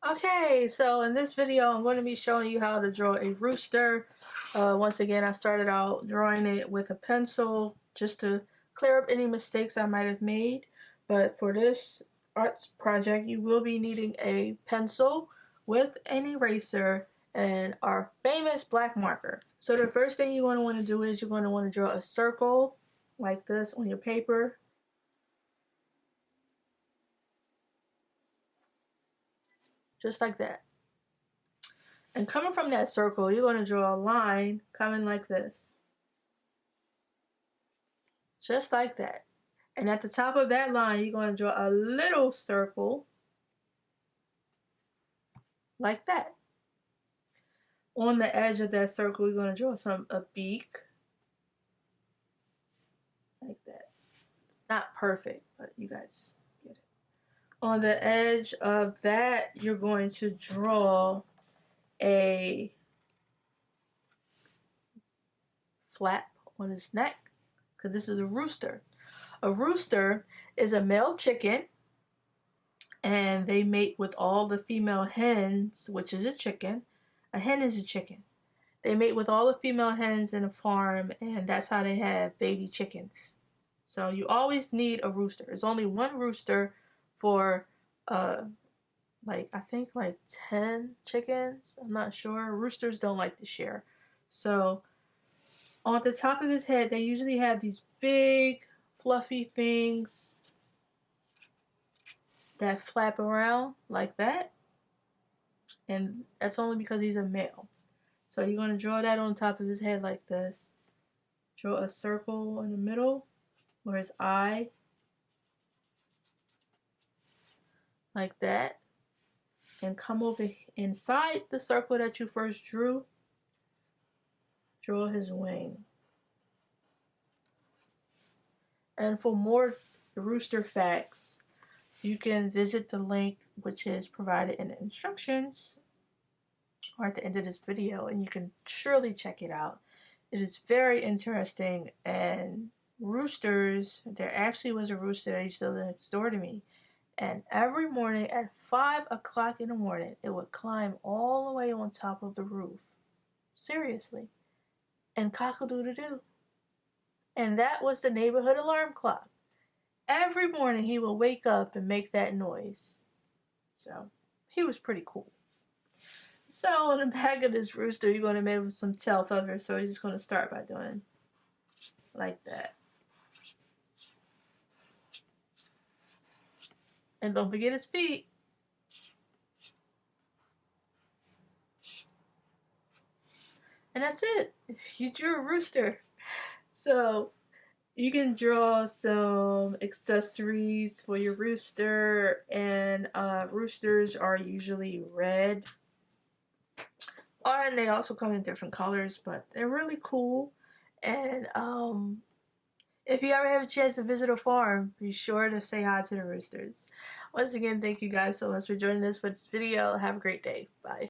Okay, so in this video I'm going to be showing you how to draw a rooster. Once again, I started out drawing it with a pencil just to clear up any mistakes I might have made. But for this art project, you will be needing a pencil with an eraser and our famous black marker. So the first thing you're going to want to do is you're going to want to draw a circle like this on your paper. Just like that. And coming from that circle, you're going to draw a line coming like this. Just like that. And at the top of that line, you're going to draw a little circle like that. On the edge of that circle, you're going to draw a beak like that. It's not perfect, but you guys get it. On the edge of that, you're going to draw a flap on his neck, because this is a rooster. A rooster is a male chicken, and they mate with all the female hens, which is a chicken. A hen is a chicken. They mate with all the female hens in a farm, and that's how they have baby chickens. So you always need a rooster. There's only one rooster for I think 10 chickens. I'm not sure. Roosters don't like to share. So on the top of his head, they usually have these big fluffy things that flap around like that. And that's only because he's a male. So you're going to draw that on top of his head like this. Draw a circle in the middle where his eye, like that. And come over inside the circle that you first drew. Draw his wing. And for more rooster facts, you can visit the link which is provided in the instructions or at the end of this video, and you can surely check it out. It is very interesting. And roosters, there actually was a rooster that used to live next door to me. And every morning at 5 o'clock in the morning, it would climb all the way on top of the roof. Seriously. And cock-a-doodle-doo. And that was the neighborhood alarm clock. Every morning he would wake up and make that noise. So, he was pretty cool. So, on the back of this rooster, you're going to make some tail feathers. So, you're just going to start by doing like that. And don't forget his feet. And that's it. You drew a rooster. So you can draw some accessories for your rooster. And roosters are usually red. And they also come in different colors, but they're really cool. And if you ever have a chance to visit a farm, be sure to say hi to the roosters. Once again, thank you guys so much for joining us for this video. Have a great day. Bye.